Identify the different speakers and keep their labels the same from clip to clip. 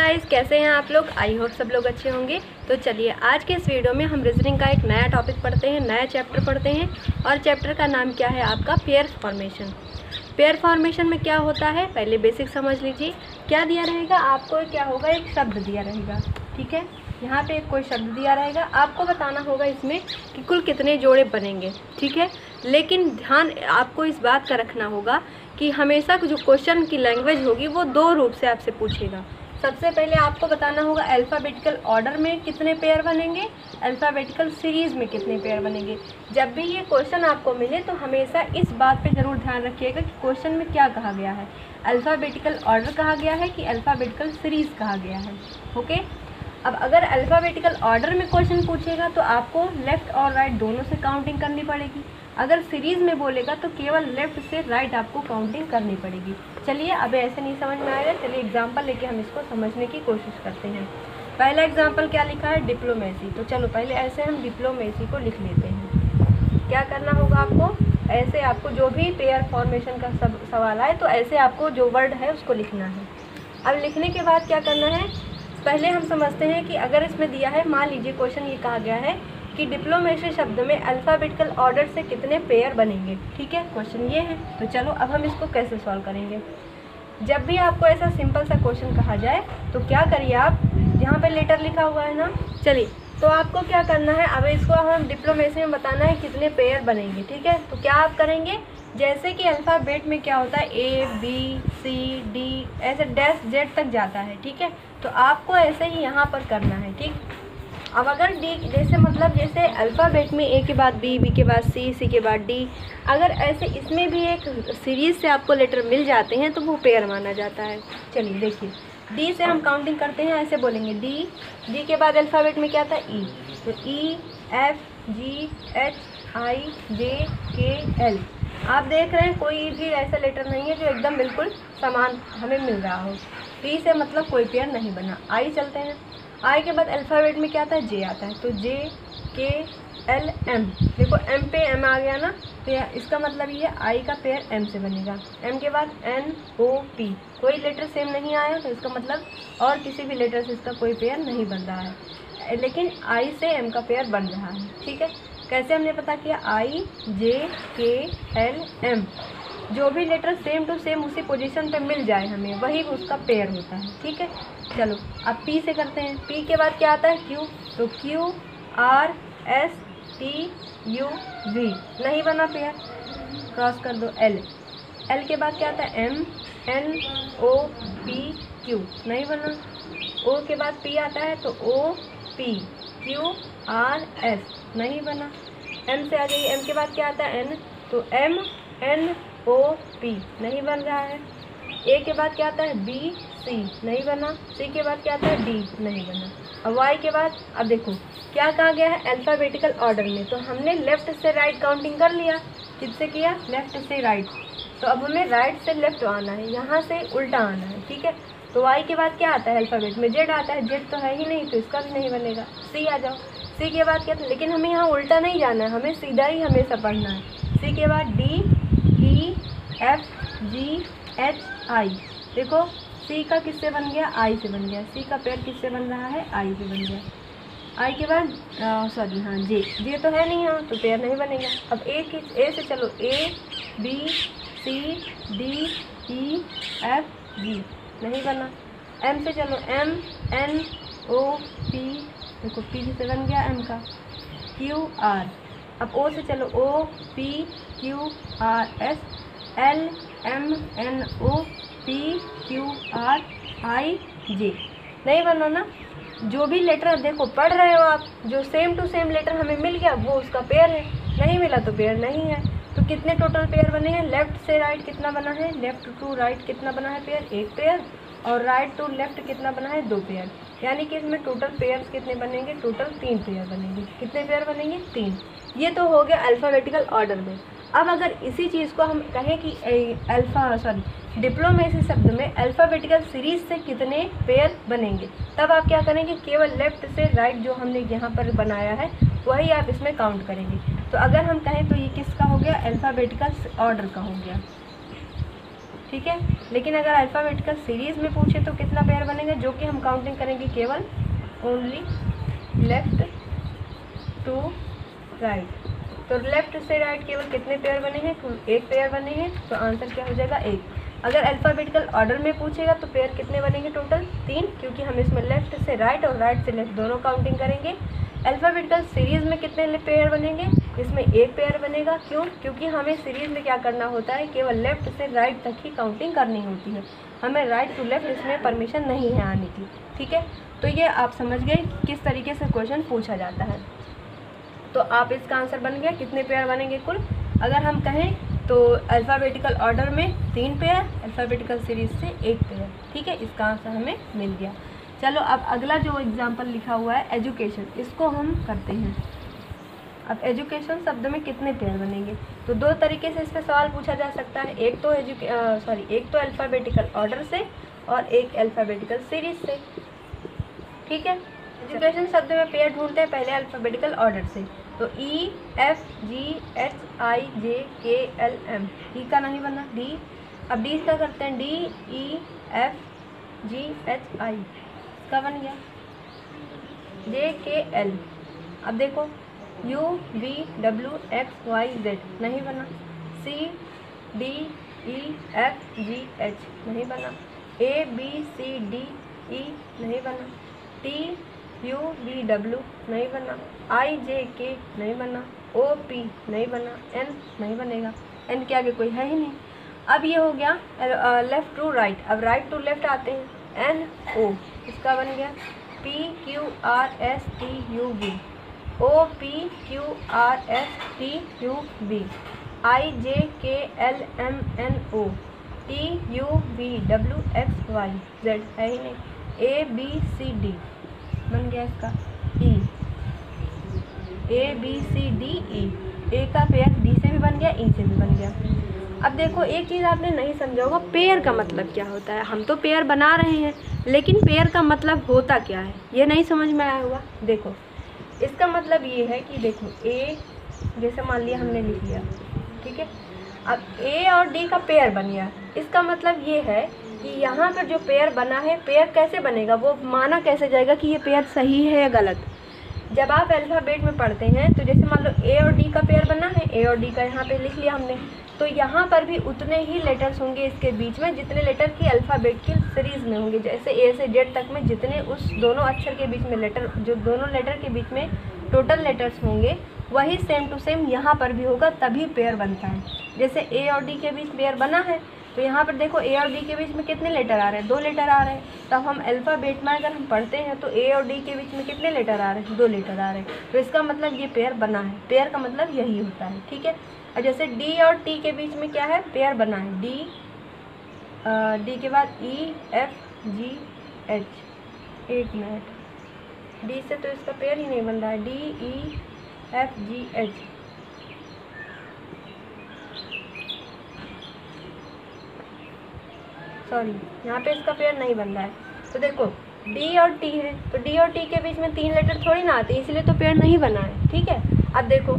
Speaker 1: Guys, कैसे हैं आप लोग। आई होप सब लोग अच्छे होंगे। तो चलिए आज के इस वीडियो में हम रीजनिंग का एक नया टॉपिक पढ़ते हैं, नया चैप्टर पढ़ते हैं। और चैप्टर का नाम क्या है आपका, पेयर फॉर्मेशन। पेयर फॉर्मेशन में क्या होता है पहले बेसिक समझ लीजिए। क्या दिया रहेगा आपको, क्या होगा, एक शब्द दिया रहेगा। ठीक है, यहाँ पे कोई शब्द दिया रहेगा, आपको बताना होगा इसमें कि कुल कितने जोड़े बनेंगे। ठीक है, लेकिन ध्यान आपको इस बात का रखना होगा कि हमेशा जो क्वेश्चन की लैंग्वेज होगी वो दो रूप से आपसे पूछेगा। सबसे पहले आपको बताना होगा अल्फ़ाबेटिकल ऑर्डर में कितने पेयर बनेंगे, अल्फ़ाबेटिकल सीरीज़ में कितने पेयर बनेंगे। जब भी ये क्वेश्चन आपको मिले तो हमेशा इस बात पे ज़रूर ध्यान रखिएगा कि क्वेश्चन में क्या कहा गया है, अल्फ़ाबेटिकल ऑर्डर कहा गया है कि अल्फ़ाबेटिकल सीरीज़ कहा गया है। ओके, अब अगर अल्फ़ाबेटिकल ऑर्डर में क्वेश्चन पूछेगा तो आपको लेफ़्ट और राइट दोनों से काउंटिंग करनी पड़ेगी। अगर सीरीज़ में बोलेगा तो केवल लेफ़्ट से राइट आपको काउंटिंग करनी पड़ेगी। चलिए, अब ऐसे नहीं समझ में आएगा, चलिए एग्जांपल लेके हम इसको समझने की कोशिश करते हैं। पहला एग्जांपल क्या लिखा है, डिप्लोमेसी। तो चलो पहले ऐसे हम डिप्लोमेसी को लिख लेते हैं। क्या करना होगा आपको, ऐसे आपको जो भी पेयर फॉर्मेशन का सवाल आए तो ऐसे आपको जो वर्ड है उसको लिखना है। अब लिखने के बाद क्या करना है, पहले हम समझते हैं कि अगर इसमें दिया है, मान लीजिए क्वेश्चन ये कहा गया है कि डिप्लोमेसी शब्द में अल्फ़ाबेटिकल ऑर्डर से कितने पेयर बनेंगे। ठीक है, क्वेश्चन ये है। तो चलो अब हम इसको कैसे सॉल्व करेंगे। जब भी आपको ऐसा सिंपल सा क्वेश्चन कहा जाए तो क्या करिए आप, यहाँ पे लेटर लिखा हुआ है ना, चलिए तो आपको क्या करना है, अब इसको हम डिप्लोमेसी में बताना है कितने पेयर बनेंगे। ठीक है, तो क्या आप करेंगे, जैसे कि अल्फ़ाबेट में क्या होता है A B C D ऐसे डैश Z तक जाता है। ठीक है, तो आपको ऐसे ही यहाँ पर करना है। ठीक, अब अगर D जैसे मतलब जैसे अल्फ़ाबेट में A के बाद B, B के बाद C, C के बाद D, अगर ऐसे इसमें भी एक सीरीज़ से आपको लेटर मिल जाते हैं तो वो पेयर माना जाता है। चलिए देखिए, D से हम काउंटिंग करते हैं, ऐसे बोलेंगे D के बाद अल्फ़ाबेट में क्या था E, तो E F G H I J K L। आप देख रहे हैं कोई भी ऐसा लेटर नहीं है जो एकदम बिल्कुल समान हमें मिल रहा हो। P से मतलब कोई पेयर नहीं बना। I चलते हैं, I के बाद अल्फ़ाबेट में क्या आता है, J आता है, तो J K L M। देखो M पे M आ गया ना, तो इसका मतलब ये I का पेयर M से बनेगा। M के बाद N O P, कोई लेटर सेम नहीं आया तो इसका मतलब और किसी भी लेटर से इसका कोई पेयर नहीं बन रहा है, लेकिन I से M का पेयर बन रहा है। ठीक है, कैसे हमने पता किया, I J K L M, जो भी लेटर सेम टू सेम उसी पोजीशन पे मिल जाए हमें वही उसका पेयर होता है। ठीक है, चलो अब P से करते हैं। P के बाद क्या आता है, Q, तो Q R S T U V नहीं बना पेयर, क्रॉस कर दो। L के बाद क्या आता है, M N O P Q नहीं बना। O के बाद P आता है तो O P Q R S नहीं बना। M से आ जाइए, M के बाद क्या आता है, N, तो M N O P नहीं बन रहा है। A के बाद क्या आता है, B C नहीं बना। C के बाद क्या आता है, D नहीं बना। अब Y के बाद, अब देखो क्या कहा गया है, अल्फ़ाबेटिकल ऑर्डर में, तो हमने लेफ़्ट से राइट काउंटिंग कर लिया। किससे किया, लेफ़्ट से राइट, तो अब हमें राइट से लेफ़्ट आना है, यहाँ से उल्टा आना है। ठीक है, तो Y के बाद क्या आता है, अल्फ़ाबेट में Z आता है, Z तो है ही नहीं तो इसका भी नहीं बनेगा। C आ जाओ, C के बाद क्या था, लेकिन हमें यहाँ उल्टा नहीं जाना है, हमें सीधा ही हमेशा पढ़ना है। C के बाद D E F G H I, देखो C का किससे बन गया, I से बन गया। C का पेयर किससे बन रहा है, I से बन गया। I के बाद सॉरी हाँ J तो है नहीं यहाँ तो पेयर नहीं बनेगा। अब A से चलो, A B C D E F G नहीं बना। M से चलो, M N O P, देखो P से बन गया M का, Q R। अब O से चलो, O P Q R S L M N O P Q R I J नहीं बना ना। जो भी लेटर देखो पढ़ रहे हो आप, जो सेम टू सेम लेटर हमें मिल गया वो उसका पेयर है, नहीं मिला तो पेयर नहीं है। तो कितने टोटल पेयर बने हैं, लेफ़्ट से राइट कितना बना है, लेफ़्ट टू राइट कितना बना है पेयर, एक पेयर, और राइट टू लेफ़्ट कितना बना है, दो पेयर। यानी कि इसमें टोटल पेयर्स कितने बनेंगे, टोटल 3 पेयर बनेंगे। कितने पेयर बनेंगे, 3। ये तो हो गया अल्फ़ाबेटिकल ऑर्डर में। अब अगर इसी चीज़ को हम कहें कि डिप्लोमेसी शब्द में अल्फ़ाबेटिकल सीरीज़ से कितने पेयर बनेंगे, तब आप क्या करेंगे, केवल लेफ़्ट से राइट जो हमने यहाँ पर बनाया है वही आप इसमें काउंट करेंगे। तो अगर हम कहें तो ये किसका हो गया, अल्फ़ाबेटिकल ऑर्डर का हो गया। ठीक है। लेकिन अगर अल्फ़ाबेटिकल सीरीज़ में पूछे तो कितना पेयर बनेगा, जो कि हम काउंटिंग करेंगे केवल ओनली लेफ़्ट टू राइट। तो लेफ़्ट से राइट केवल कितने पेयर बने हैं, एक पेयर बने हैं, तो आंसर क्या हो जाएगा 1। अगर अल्फ़ाबेटिकल ऑर्डर में पूछेगा तो पेयर कितने बनेंगे टोटल 3, क्योंकि हम इसमें लेफ़्ट से राइट और राइट से लेफ़्ट दोनों काउंटिंग करेंगे। अल्फ़ाबेटिकल सीरीज़ में कितने पेयर बनेंगे, इसमें एक पेयर बनेगा। क्यों, क्योंकि हमें सीरीज़ में क्या करना होता है, केवल लेफ़्ट से राइट तक ही काउंटिंग करनी होती है, हमें राइट टू लेफ़्ट इसमें परमिशन नहीं है आने की। ठीक है, तो ये आप समझ गए किस तरीके से क्वेश्चन पूछा जाता है। तो आप इसका आंसर बन गया कितने पेयर बनेंगे कुल। अगर हम कहें तो अल्फ़ाबेटिकल ऑर्डर में 3 पेयर, अल्फ़ाबेटिकल सीरीज़ से 1 पेयर। ठीक है, इसका आंसर हमें मिल गया। चलो अब अगला जो एग्जाम्पल लिखा हुआ है एजुकेशन, इसको हम करते हैं। अब एजुकेशन शब्द में कितने पेयर बनेंगे, तो 2 तरीके से इस पर सवाल पूछा जा सकता है। एक तो अल्फ़ाबेटिकल ऑर्डर से और एक अल्फ़ाबेटिकल सीरीज़ से। ठीक है, एजुकेशन शब्द में पेयर ढूंढते हैं पहले अल्फ़ाबेटिकल ऑर्डर से। तो E F G H I J K L M, ई का नहीं बना D। अब D का करते हैं D E F G H I, इसका बन गया J K L। अब देखो U V W X Y Z नहीं बना, C D E F G H नहीं बना, A B C D E नहीं बना, T U V W नहीं बना, I J K नहीं बना, O P नहीं बना, N नहीं बनेगा, N के आगे कोई है ही नहीं। अब ये हो गया लेफ़्ट टू राइट। अब राइट टू लेफ़्ट आते हैं N O, इसका बन गया P Q R S T U V, O P Q R S T U V, I J K L M N O, T U V W X Y Z है ही नहीं, A B C D बन गया इसका E, A B C D E, A का pair D से भी बन गया, E से भी बन गया। अब देखो एक चीज़ आपने नहीं समझा होगा, पेयर का मतलब क्या होता है। हम तो पेयर बना रहे हैं, लेकिन पेयर का मतलब होता क्या है ये नहीं समझ में आया होगा। देखो इसका मतलब ये है कि देखो A जैसे मान लिया हमने लिख लिया, ठीक है। अब A और D का पेयर बन गया, इसका मतलब ये है कि यहाँ पर जो पेयर बना है, पेयर कैसे बनेगा, वो माना कैसे जाएगा कि ये पेयर सही है या गलत। जब आप अल्फ़ाबेट में पढ़ते हैं तो जैसे मान लो A और D का पेयर बना है, A और D का यहाँ पे लिख लिया हमने, तो यहाँ पर भी उतने ही लेटर्स होंगे इसके बीच में जितने लेटर की अल्फ़ाबेट की सीरीज़ में होंगे। जैसे A से Z तक में जितने उस दोनों अक्षर के बीच में लेटर, जो दोनों लेटर के बीच में टोटल लेटर्स होंगे, वही सेम टू सेम यहाँ पर भी होगा, तभी पेयर बनता है। जैसे A और D के बीच पेयर बना है, तो यहाँ पर देखो A और D के बीच में कितने लेटर आ रहे हैं, 2 लेटर आ रहे हैं। तब हम अल्फ़ाबेट में अगर हम पढ़ते हैं तो A और D के बीच में कितने लेटर आ रहे हैं, 2 लेटर आ रहे हैं। तो इसका मतलब ये पेयर बना है, पेयर का मतलब यही होता है। ठीक है, और जैसे D और T के बीच में क्या है, पेयर बना है, D के बाद E F G H, एक मिनट, D से तो इसका पेयर ही नहीं बन रहा है, D E F G H, sorry यहाँ पे इसका पेयर नहीं बन रहा है। तो देखो D और T है, तो D और T के बीच में 3 लेटर थोड़ी ना आते, इसलिए तो पेयर नहीं बना है। ठीक है, अब देखो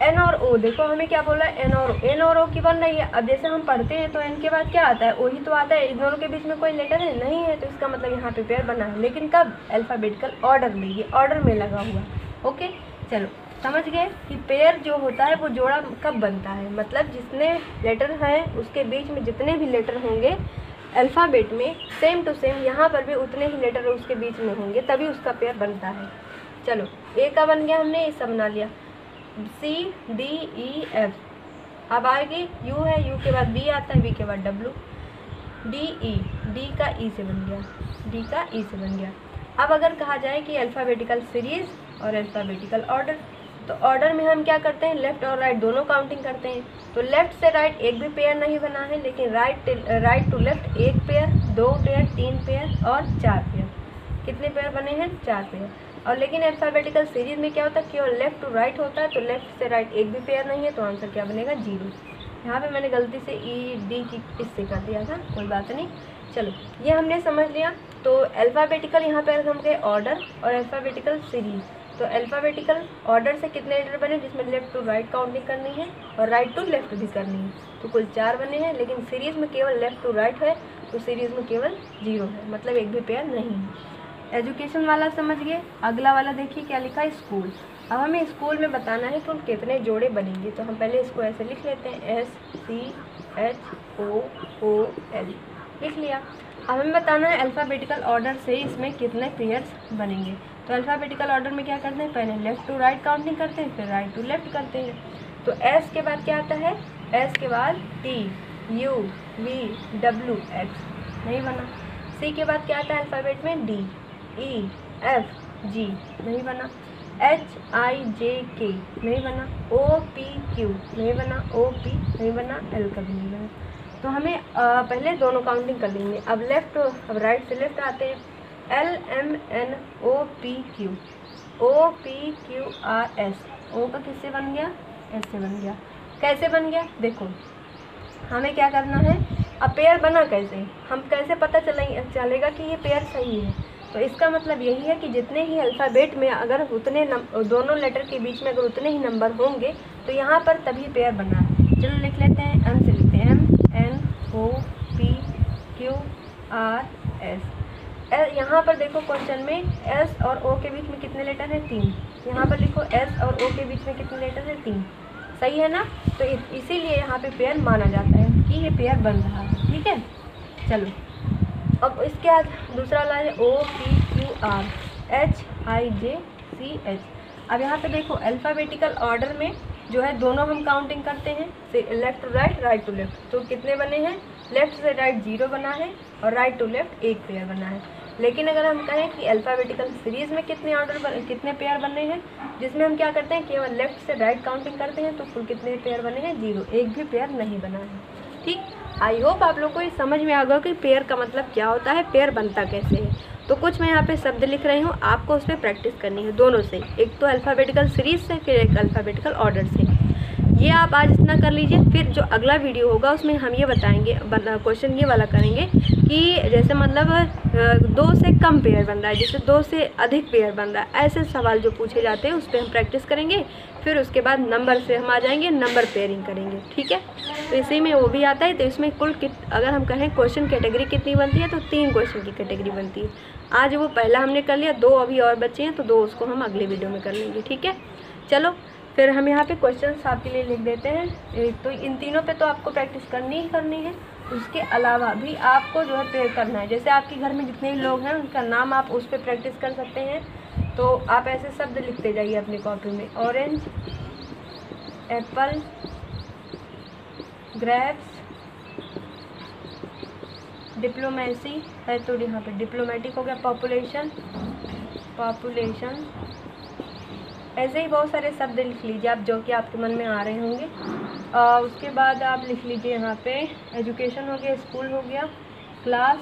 Speaker 1: N और O, देखो हमें क्या बोला है, N और O की बन रही है। अब जैसे हम पढ़ते हैं तो N के बाद क्या आता है, O ही तो आता है, इन दोनों के बीच में कोई लेटर है नहीं है, तो इसका मतलब यहाँ पे पेयर बना है। लेकिन कब, अल्फ़ाबेटिकल ऑर्डर में, ये ऑर्डर में लगा हुआ। ओके, चलो समझ गए कि पेयर जो होता है वो जोड़ा कब बनता है, मतलब जितने लेटर हैं उसके बीच में जितने भी लेटर होंगे अल्फ़ाबेट में, सेम टू सेम यहाँ पर भी उतने ही लेटर उसके बीच में होंगे, तभी उसका पेयर बनता है। चलो A का बन गया, हमने इसका बना लिया, C D E F, अब आएगी U है, U के बाद B आता है, B के बाद W, D E, D का E से बन गया, D का E से बन गया। अब अगर कहा जाए कि अल्फ़ाबेटिकल सीरीज़ और अल्फ़ाबेटिकल ऑर्डर, तो ऑर्डर में हम क्या करते हैं, लेफ़्ट और राइट दोनों काउंटिंग करते हैं। तो लेफ़्ट से राइट एक भी पेयर नहीं बना है, लेकिन right to left 1 pair, 2 pair, 3 pair और 4 पेयर। कितने पेयर बने हैं, 4 पेयर। और लेकिन अल्फ़ाबेटिकल सीरीज़ में क्या होता है, केवल लेफ़्ट टू राइट होता है, तो लेफ़्ट से राइट एक भी पेयर नहीं है, तो आंसर क्या बनेगा, 0। यहाँ पे मैंने गलती से E D की इससे कर दिया था, कोई बात नहीं। चलो ये हमने समझ लिया। तो अल्फ़ाबेटिकल यहाँ पर हम गए ऑर्डर और अल्फ़ाबेटिकल सीरीज़, तो अल्फ़ाबेटिकल ऑर्डर से कितने लेटर बने, जिसमें लेफ़्ट टू राइट काउंटिंग करनी है और राइट टू लेफ़्ट भी करनी है, तो कुल 4 बने हैं। लेकिन सीरीज़ में केवल लेफ़्ट टू राइट है, तो सीरीज़ में केवल 0 है, मतलब एक भी पेयर नहीं है। एजुकेशन वाला समझ गए। अगला वाला देखिए क्या लिखा है, स्कूल। अब हमें स्कूल में बताना है कुल कितने जोड़े बनेंगे, तो हम पहले इसको ऐसे लिख लेते हैं, SCHOOL लिख लिया। अब हमें बताना है अल्फ़ाबेटिकल ऑर्डर से इसमें कितने पेयर्स बनेंगे। तो अल्फ़ाबेटिकल ऑर्डर में क्या करते हैं, पहले लेफ़्ट टू राइट काउंटिंग करते हैं, फिर राइट टू लेफ़्ट करते हैं। तो S के बाद क्या आता है, S के बाद T U V W X नहीं बना। C के बाद क्या आता है अल्फ़ाबेट में, D E F G नहीं बना। H I J K नहीं बना। O P Q नहीं बना। O P नहीं बना। L का भी नहीं बना। तो हमें पहले दोनों काउंटिंग कर लेंगे। अब लेफ़्ट, अब राइट से लेफ़्ट आते हैं। L M N O P Q O P Q R S। O का किससे बन गया, S से बन गया। कैसे बन गया देखो, हमें क्या करना है, अब पेयर बना कैसे, हम कैसे पता चलेगा कि ये पेयर सही है। तो इसका मतलब यही है कि जितने ही अल्फ़ाबेट में अगर उतने दोनों लेटर के बीच में अगर उतने ही नंबर होंगे तो यहाँ पर तभी पेयर बना है। चलो लिख लेते हैं, M से लिखते हैं, M N O P Q R S। यहाँ पर देखो क्वेश्चन में S और O के बीच में कितने लेटर हैं, 3। यहाँ पर लिखो S और O के बीच में कितने लेटर हैं, 3। सही है ना। तो इसीलिए यहाँ पे पेयर माना जाता है कि ये पेयर बन रहा है। ठीक है, चलो अब इसके बाद दूसरा वाला है O P Q R H I J C H। अब यहाँ पे देखो अल्फ़ाबेटिकल ऑर्डर में जो है दोनों हम काउंटिंग करते हैं, left to right, right to left. तो कितने बने हैं, लेफ़्ट से राइट 0 बना है और राइट टू लेफ़्ट 1 पेयर बना है। लेकिन अगर हम कहें कि अल्फ़ाबेटिकल सीरीज़ में कितने पेयर बने हैं, जिसमें हम क्या करते हैं, केवल लेफ़्ट से राइट काउंटिंग करते हैं, तो कुल कितने पेयर बने हैं, 0, एक भी पेयर नहीं बना है। ठीक, आई होप आप लोग को ये समझ में आ गया कि पेयर का मतलब क्या होता है, पेयर बनता कैसे है। तो कुछ मैं यहाँ पे शब्द लिख रही हूँ, आपको उस पर प्रैक्टिस करनी है दोनों से, एक तो अल्फ़ाबेटिकल सीरीज़ से, फिर एक अल्फ़ाबेटिकल ऑर्डर से। ये आप आज इतना कर लीजिए, फिर जो अगला वीडियो होगा उसमें हम ये बताएंगे, क्वेश्चन ये वाला करेंगे कि जैसे मतलब 2 से कम पेयर बन रहा है, जैसे 2 से अधिक पेयर बन रहा है, ऐसे सवाल जो पूछे जाते हैं उस पर हम प्रैक्टिस करेंगे। फिर उसके बाद नंबर से हम आ जाएंगे, नंबर पेयरिंग करेंगे। ठीक है, तो इसी में वो भी आता है। तो इसमें कुल अगर हम कहें क्वेश्चन कैटेगरी कितनी बनती है, तो 3 क्वेश्चन की कैटेगरी बनती है। आज वो पहला हमने कर लिया, 2 अभी और बचे हैं, तो 2 उसको हम अगले वीडियो में कर लेंगे। ठीक है, चलो फिर हम यहाँ पे क्वेश्चंस आपके लिए लिख देते हैं। तो इन तीनों पे तो आपको प्रैक्टिस करनी ही करनी है, उसके अलावा भी आपको जो है पेयर करना है। जैसे आपके घर में जितने भी लोग हैं उनका नाम आप उस पर प्रैक्टिस कर सकते हैं। तो आप ऐसे शब्द लिखते जाइए अपनी कॉपी में, ऑरेंज, एप्पल, ग्रेप्स, डिप्लोमेसी है तो यहाँ पे डिप्लोमेटिक हो गया, पॉपुलेशन, ऐसे ही बहुत सारे शब्द लिख लीजिए आप जो कि आपके मन में आ रहे होंगे। उसके बाद आप लिख लीजिए यहाँ पे एजुकेशन हो गया, स्कूल हो गया, क्लास।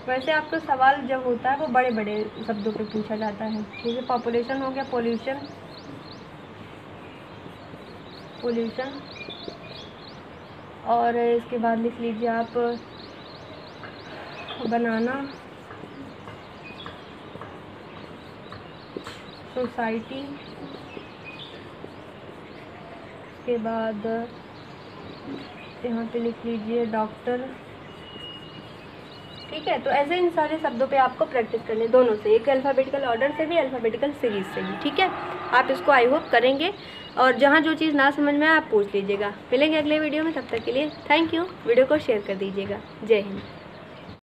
Speaker 1: वैसे आपको सवाल जब होता है वो बड़े बड़े शब्दों पे पूछा जाता है, जैसे पॉपुलेशन हो गया, पोल्यूशन, और इसके बाद लिख लीजिए आप बनाना, सोसाइटी, के बाद यहाँ पे लिख लीजिए डॉक्टर। ठीक है, तो ऐसे इन सारे शब्दों पे आपको प्रैक्टिस करनी है, दोनों से, एक अल्फ़ाबेटिकल ऑर्डर से भी, अल्फ़ाबेटिकल सीरीज़ से भी। ठीक है, आप इसको आई होप करेंगे, और जहाँ जो चीज़ ना समझ में आए आप पूछ लीजिएगा। मिलेंगे अगले वीडियो में, तब तक के लिए थैंक यू। वीडियो को शेयर कर दीजिएगा। जय हिंद।